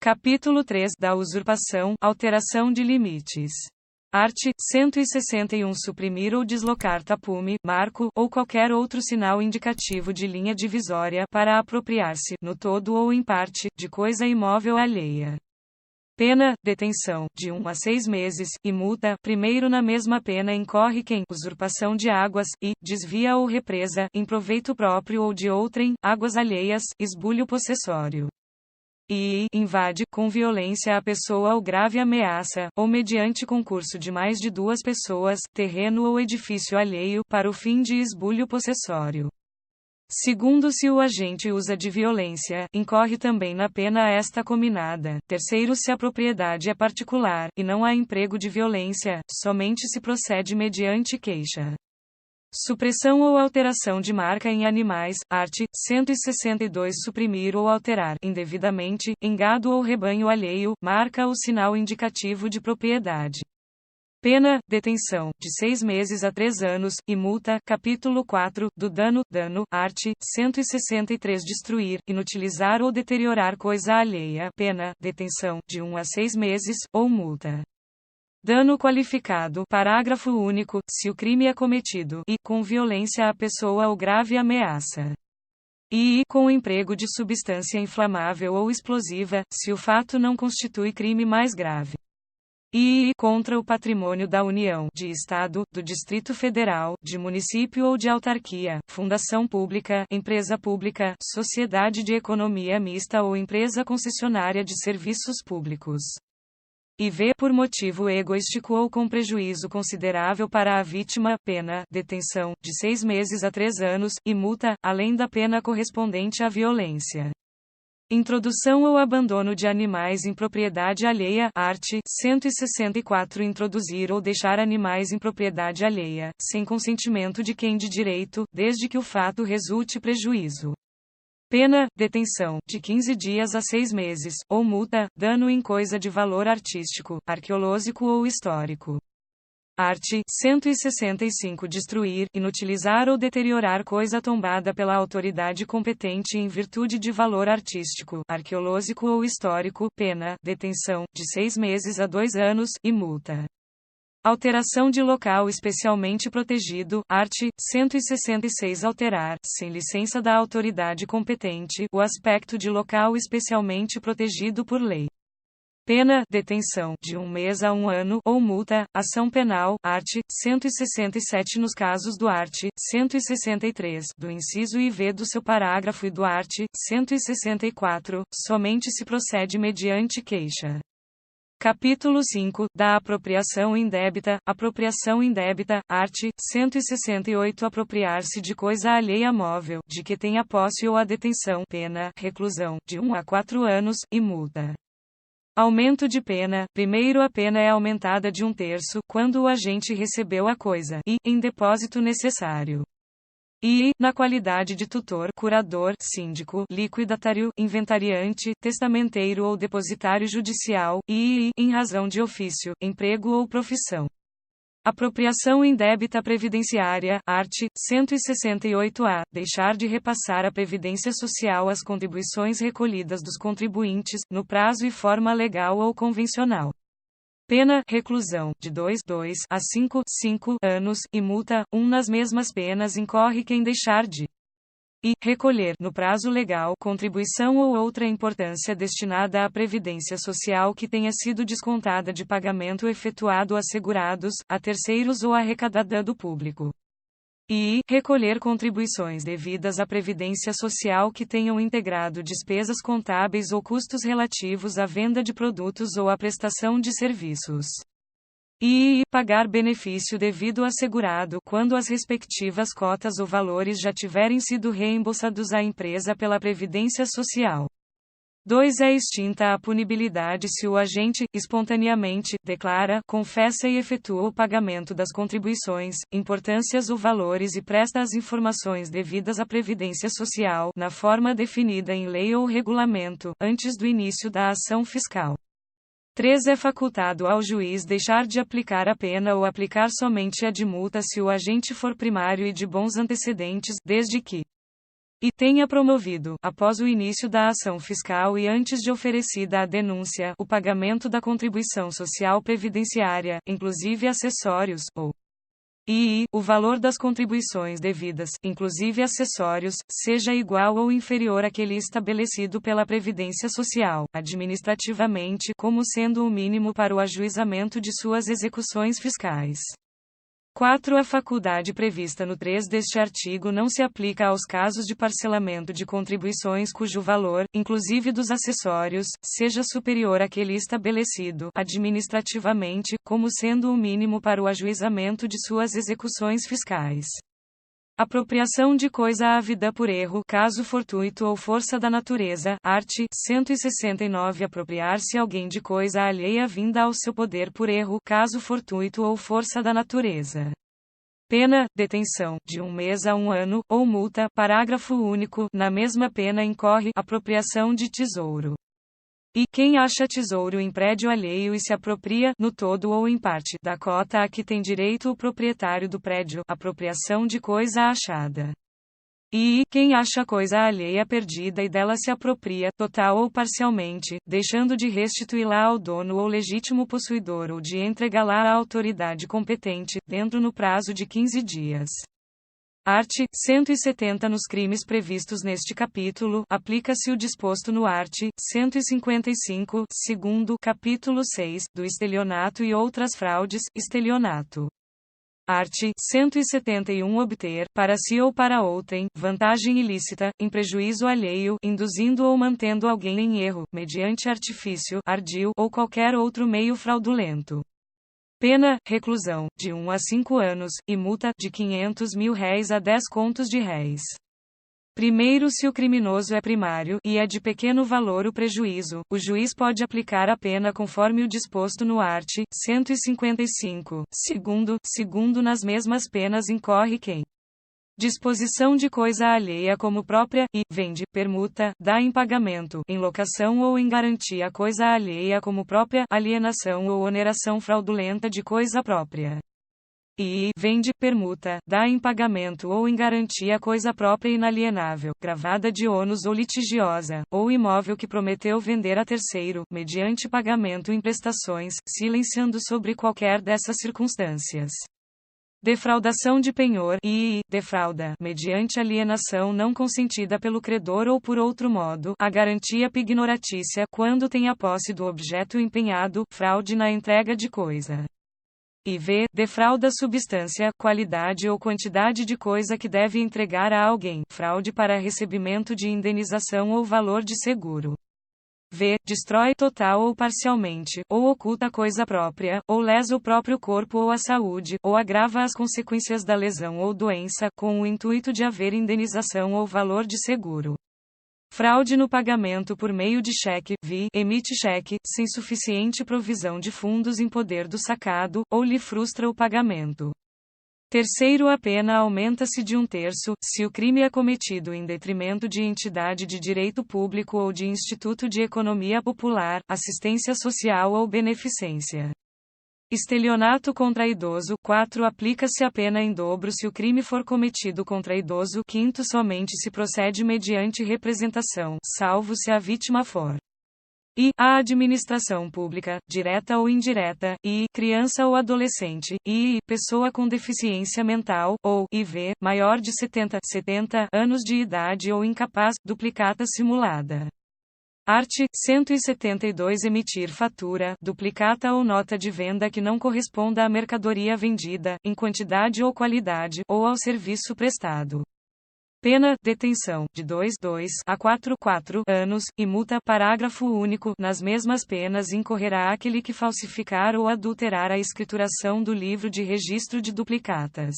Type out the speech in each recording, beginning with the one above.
Capítulo 3 da usurpação, alteração de limites. Art. 161 suprimir ou deslocar tapume, marco, ou qualquer outro sinal indicativo de linha divisória para apropriar-se, no todo ou em parte, de coisa imóvel alheia. Pena, detenção, de 1 a 6 meses, e multa, primeiro na mesma pena incorre quem, usurpação de águas, e, desvia ou represa, em proveito próprio ou de outrem, águas alheias, esbulho possessório. E invade, com violência a pessoa ou grave ameaça, ou mediante concurso de mais de 2 pessoas, terreno ou edifício alheio, para o fim de esbulho possessório. Segundo, se o agente usa de violência, incorre também na pena esta cominada. Terceiro, se a propriedade é particular, e não há emprego de violência, somente se procede mediante queixa. Supressão ou alteração de marca em animais, art. 162 suprimir ou alterar, indevidamente, em gado ou rebanho alheio, marca ou sinal indicativo de propriedade. Pena, detenção, de 6 meses a 3 anos, e multa, capítulo 4, do dano, art. 163 destruir, inutilizar ou deteriorar coisa alheia, pena, detenção, de 1 a 6 meses, ou multa. Dano qualificado, parágrafo único, se o crime é cometido, e, com violência à pessoa ou grave ameaça. E, com o emprego de substância inflamável ou explosiva, se o fato não constitui crime mais grave. E, contra o patrimônio da União, de Estado, do Distrito Federal, de município ou de autarquia, fundação pública, empresa pública, sociedade de economia mista ou empresa concessionária de serviços públicos. E v. por motivo egoístico ou com prejuízo considerável para a vítima, pena, detenção, de 6 meses a 3 anos, e multa, além da pena correspondente à violência. Introdução ou abandono de animais em propriedade alheia, art. 164 introduzir ou deixar animais em propriedade alheia, sem consentimento de quem de direito, desde que o fato resulte prejuízo. Pena, detenção, de 15 dias a 6 meses, ou multa, dano em coisa de valor artístico, arqueológico ou histórico. Art. 165 destruir, inutilizar ou deteriorar coisa tombada pela autoridade competente em virtude de valor artístico, arqueológico ou histórico, pena, detenção, de 6 meses a 2 anos, e multa. Alteração de local especialmente protegido, art. 166 alterar, sem licença da autoridade competente, o aspecto de local especialmente protegido por lei. Pena, detenção, de 1 mês a 1 ano, ou multa, ação penal, art. 167 nos casos do art. 163, do inciso IV do seu parágrafo e do art. 164, somente se procede mediante queixa. Capítulo 5, da apropriação indébita, art. 168 apropriar-se de coisa alheia móvel, de que tenha posse ou a detenção, pena, reclusão, de 1 a 4 anos, e multa. Aumento de pena, primeiro a pena é aumentada de 1/3, quando o agente recebeu a coisa, e, em depósito necessário. E, na qualidade de tutor, curador, síndico, liquidatário, inventariante, testamenteiro ou depositário judicial, e, em razão de ofício, emprego ou profissão. Apropriação indébita previdenciária, art. 168-A, deixar de repassar à Previdência Social as contribuições recolhidas dos contribuintes, no prazo e forma legal ou convencional. Pena, reclusão, de 2 a 5 anos, e multa, 1 nas mesmas penas incorre quem deixar de recolher, no prazo legal, contribuição ou outra importância destinada à Previdência Social que tenha sido descontada de pagamento efetuado a segurados, a terceiros ou arrecadada do público. E recolher contribuições devidas à Previdência Social que tenham integrado despesas contábeis ou custos relativos à venda de produtos ou à prestação de serviços. E pagar benefício devido a segurado quando as respectivas cotas ou valores já tiverem sido reembolsados à empresa pela Previdência Social. 2. É extinta a punibilidade se o agente, espontaneamente, declara, confessa e efetua o pagamento das contribuições, importâncias ou valores e presta as informações devidas à Previdência Social, na forma definida em lei ou regulamento, antes do início da ação fiscal. 3. É facultado ao juiz deixar de aplicar a pena ou aplicar somente a de multa se o agente for primário e de bons antecedentes, desde que e tenha promovido, após o início da ação fiscal e antes de oferecida a denúncia, o pagamento da contribuição social previdenciária, inclusive acessórios, ou o valor das contribuições devidas, inclusive acessórios, seja igual ou inferior àquele estabelecido pela Previdência Social, administrativamente, como sendo o mínimo para o ajuizamento de suas execuções fiscais. 4. A faculdade prevista no 3 deste artigo não se aplica aos casos de parcelamento de contribuições cujo valor, inclusive dos acessórios, seja superior àquele estabelecido, administrativamente, como sendo o mínimo para o ajuizamento de suas execuções fiscais. Apropriação de coisa havida por erro, caso fortuito ou força da natureza, art. 169. Apropriar-se alguém de coisa alheia vinda ao seu poder por erro, caso fortuito ou força da natureza. Pena, detenção, de 1 mês a 1 ano, ou multa, parágrafo único, na mesma pena incorre, apropriação de tesouro. E quem acha tesouro em prédio alheio e se apropria, no todo ou em parte, da cota a que tem direito o proprietário do prédio, apropriação de coisa achada. E quem acha coisa alheia perdida e dela se apropria, total ou parcialmente, deixando de restituí-la ao dono ou legítimo possuidor ou de entregá-la à autoridade competente, dentro no prazo de 15 dias. Art. 170. Nos crimes previstos neste capítulo, aplica-se o disposto no art. 155, segundo, capítulo 6, do estelionato e outras fraudes, estelionato. Art. 171. Obter, para si ou para outrem, vantagem ilícita, em prejuízo alheio, induzindo ou mantendo alguém em erro, mediante artifício, ardil, ou qualquer outro meio fraudulento. Pena, reclusão, de 1 a 5 anos, e multa, de R$ 500.000 a 10 contos de réis. Primeiro, se o criminoso é primário, e é de pequeno valor o prejuízo, o juiz pode aplicar a pena conforme o disposto no art. 155. Segundo, nas mesmas penas incorre quem disposição de coisa alheia como própria, e, vende, permuta, dá em pagamento, em locação ou em garantia coisa alheia como própria, alienação ou oneração fraudulenta de coisa própria. E, vende, permuta, dá em pagamento ou em garantia coisa própria inalienável, gravada de ônus ou litigiosa, ou imóvel que prometeu vender a terceiro, mediante pagamento em prestações, silenciando sobre qualquer dessas circunstâncias. Defraudação de penhor, defrauda, mediante alienação não consentida pelo credor ou por outro modo, a garantia pignoratícia quando tem a posse do objeto empenhado, fraude na entrega de coisa. Defrauda substância, qualidade ou quantidade de coisa que deve entregar a alguém, fraude para recebimento de indenização ou valor de seguro. Destrói total ou parcialmente, ou oculta coisa própria, ou lesa o próprio corpo ou a saúde, ou agrava as consequências da lesão ou doença, com o intuito de haver indenização ou valor de seguro. Fraude no pagamento por meio de cheque, emite cheque, sem suficiente provisão de fundos em poder do sacado, ou lhe frustra o pagamento. Terceiro, a pena aumenta-se de 1/3, se o crime é cometido em detrimento de entidade de direito público ou de instituto de economia popular, assistência social ou beneficência. Estelionato contra idoso. 4. Aplica-se a pena em dobro se o crime for cometido contra idoso. 5. Somente se procede mediante representação, salvo se a vítima for a administração pública, direta ou indireta, criança ou adolescente, pessoa com deficiência mental, ou maior de 70 anos de idade ou incapaz, duplicata simulada. Art. 172. Emitir fatura, duplicata ou nota de venda que não corresponda à mercadoria vendida, em quantidade ou qualidade, ou ao serviço prestado. Pena, detenção, de 2 a 4 anos, e multa, parágrafo único, nas mesmas penas incorrerá aquele que falsificar ou adulterar a escrituração do livro de registro de duplicatas.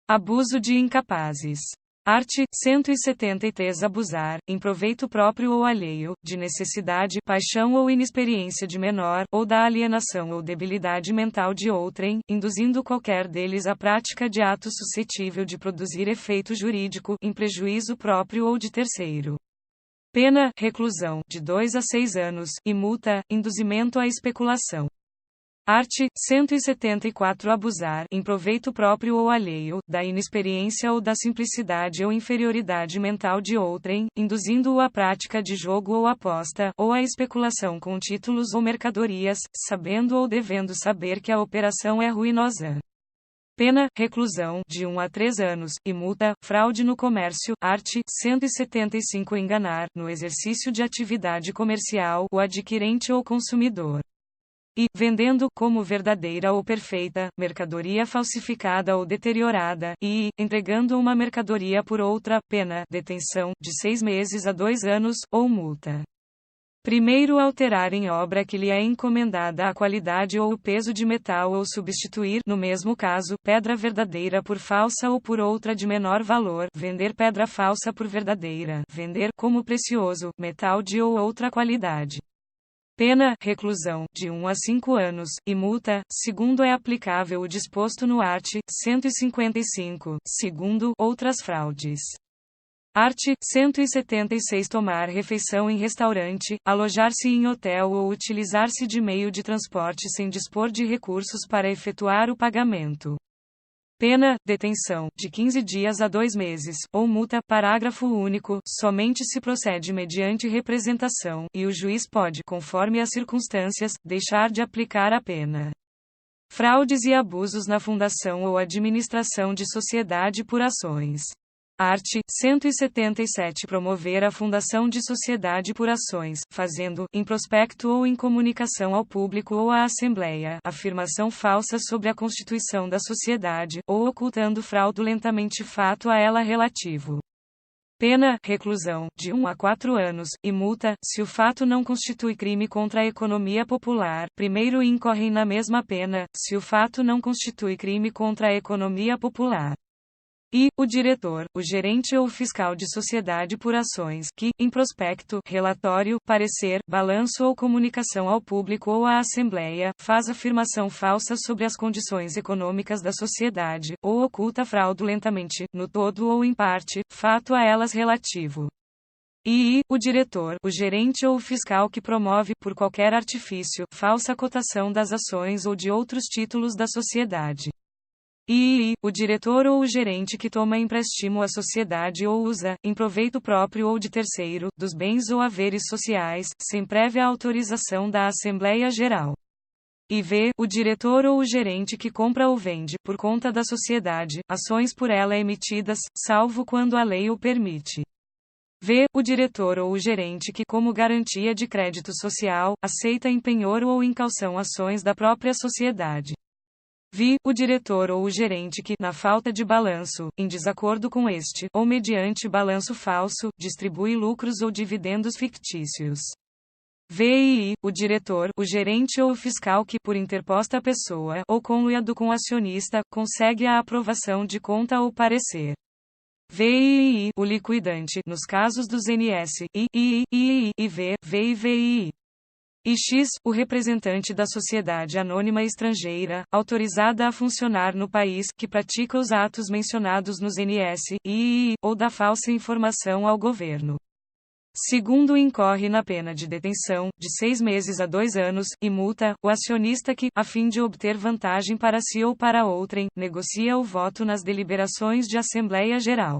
Abuso de incapazes. Art. 173. Abusar, em proveito próprio ou alheio, de necessidade, paixão ou inexperiência de menor, ou da alienação ou debilidade mental de outrem, induzindo qualquer deles à prática de ato suscetível de produzir efeito jurídico, em prejuízo próprio ou de terceiro. Pena, reclusão, de 2 a 6 anos, e multa, induzimento à especulação. Art. 174 Abusar, em proveito próprio ou alheio, da inexperiência ou da simplicidade ou inferioridade mental de outrem, induzindo-o à prática de jogo ou aposta, ou à especulação com títulos ou mercadorias, sabendo ou devendo saber que a operação é ruinosa. Pena, reclusão, de 1 a 3 anos, e multa, fraude no comércio, art. 175 Enganar, no exercício de atividade comercial, o adquirente ou consumidor. E, vendendo, como verdadeira ou perfeita, mercadoria falsificada ou deteriorada, e, entregando uma mercadoria por outra, pena, detenção, de 6 meses a 2 anos, ou multa. Primeiro alterar em obra que lhe é encomendada a qualidade ou o peso de metal ou substituir, no mesmo caso, pedra verdadeira por falsa ou por outra de menor valor, vender pedra falsa por verdadeira, vender, como precioso, metal de ou outra qualidade. Pena, reclusão, de 1 a 5 anos, e multa, segundo é aplicável o disposto no art. 155, segundo, outras fraudes. Art. 176 Tomar refeição em restaurante, alojar-se em hotel ou utilizar-se de meio de transporte sem dispor de recursos para efetuar o pagamento. Pena, detenção, de 15 dias a 2 meses, ou multa, parágrafo único, somente se procede mediante representação, e o juiz pode, conforme as circunstâncias, deixar de aplicar a pena. Fraudes e abusos na fundação ou administração de sociedade por ações. Art. 177 Promover a fundação de sociedade por ações, fazendo, em prospecto ou em comunicação ao público ou à Assembleia, afirmação falsa sobre a constituição da sociedade, ou ocultando fraudulentamente fato a ela relativo. Pena, reclusão, de 1 a 4 anos, e multa, se o fato não constitui crime contra a economia popular, primeiro incorrem na mesma pena, se o fato não constitui crime contra a economia popular. E, o diretor, o gerente ou o fiscal de sociedade por ações, que, em prospecto, relatório, parecer, balanço ou comunicação ao público ou à Assembleia, faz afirmação falsa sobre as condições econômicas da sociedade, ou oculta fraudulentamente, no todo ou em parte, fato a elas relativo. E, o diretor, o gerente ou o fiscal que promove, por qualquer artifício, falsa cotação das ações ou de outros títulos da sociedade. E, o diretor ou o gerente que toma empréstimo à sociedade ou usa, em proveito próprio ou de terceiro, dos bens ou haveres sociais, sem prévia autorização da Assembleia Geral. E o diretor ou o gerente que compra ou vende, por conta da sociedade, ações por ela emitidas, salvo quando a lei o permite. O diretor ou o gerente que, como garantia de crédito social, aceita em penhor ou em caução ações da própria sociedade. O diretor ou o gerente que, na falta de balanço, em desacordo com este, ou mediante balanço falso, distribui lucros ou dividendos fictícios. O diretor, o gerente ou o fiscal que, por interposta pessoa, ou conluiado com acionista, consegue a aprovação de conta ou parecer. O liquidante, nos casos dos NS, VI. E X, o representante da sociedade anônima estrangeira, autorizada a funcionar no país, que pratica os atos mencionados nos NS, ou dá falsa informação ao governo. Segundo incorre na pena de detenção, de 6 meses a 2 anos, e multa, o acionista que, a fim de obter vantagem para si ou para outrem, negocia o voto nas deliberações de Assembleia Geral.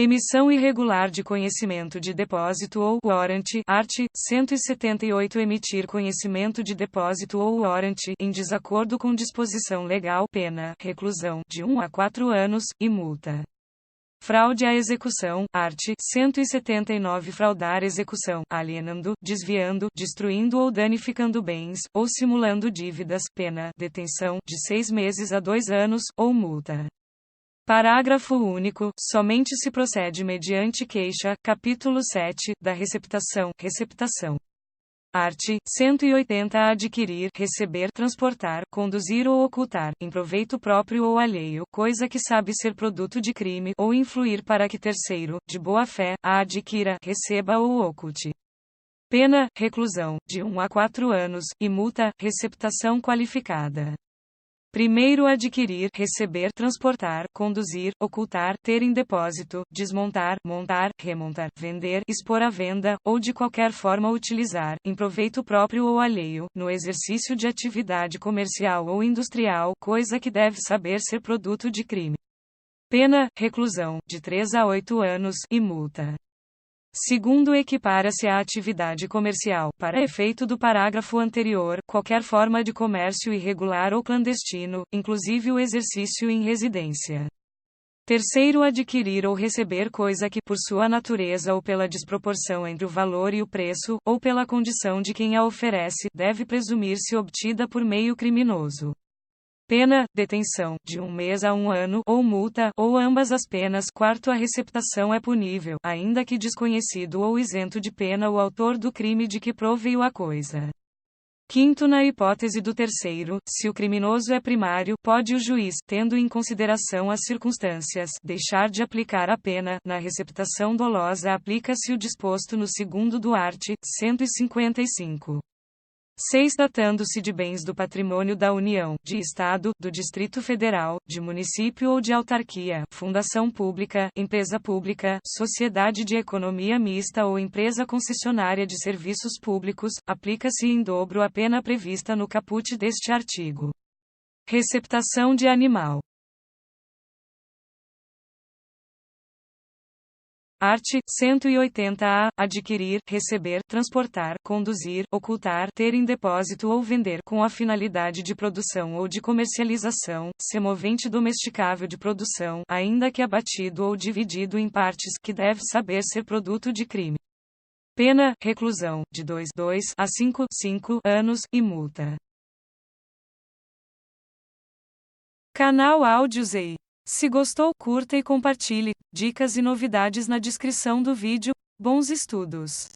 Emissão irregular de conhecimento de depósito ou warrant, art. 178 Emitir conhecimento de depósito ou warrant, em desacordo com disposição legal, pena, reclusão, de 1 a 4 anos, e multa. Fraude à execução, art. 179 Fraudar execução, alienando, desviando, destruindo ou danificando bens, ou simulando dívidas, pena, detenção, de 6 meses a 2 anos, ou multa. Parágrafo único, somente se procede mediante queixa, capítulo 7, da receptação, Art. 180 Adquirir, receber, transportar, conduzir ou ocultar, em proveito próprio ou alheio, coisa que sabe ser produto de crime, ou influir para que terceiro, de boa fé, a adquira, receba ou oculte. Pena, reclusão, de 1 a 4 anos, e multa, receptação qualificada. Primeiro, adquirir, receber, transportar, conduzir, ocultar, ter em depósito, desmontar, montar, remontar, vender, expor à venda, ou de qualquer forma utilizar, em proveito próprio ou alheio, no exercício de atividade comercial ou industrial, coisa que deve saber ser produto de crime. Pena, reclusão, de 3 a 8 anos, e multa. Segundo, equipara-se à atividade comercial, para efeito do parágrafo anterior, qualquer forma de comércio irregular ou clandestino, inclusive o exercício em residência. Terceiro, adquirir ou receber coisa que, por sua natureza ou pela desproporção entre o valor e o preço, ou pela condição de quem a oferece, deve presumir-se obtida por meio criminoso. Pena, detenção, de 1 mês a 1 ano, ou multa, ou ambas as penas. Quarto, a receptação é punível, ainda que desconhecido ou isento de pena o autor do crime de que proveio a coisa. Quinto, na hipótese do terceiro, se o criminoso é primário, pode o juiz, tendo em consideração as circunstâncias, deixar de aplicar a pena. Na receptação dolosa aplica-se o disposto no segundo do art. 155. 6. Tratando-se de bens do patrimônio da União, de Estado, do Distrito Federal, de município ou de autarquia, fundação pública, empresa pública, sociedade de economia mista ou empresa concessionária de serviços públicos, aplica-se em dobro a pena prevista no caput deste artigo. Receptação de animal. Art. 180-A. Adquirir, receber, transportar, conduzir, ocultar, ter em depósito ou vender com a finalidade de produção ou de comercialização, semovente domesticável de produção, ainda que abatido ou dividido em partes, que deve saber ser produto de crime. Pena, reclusão, de 2 a 5 anos, e multa. Canal Áudios EI. Se gostou, curta e compartilhe. Dicas e novidades na descrição do vídeo. Bons estudos!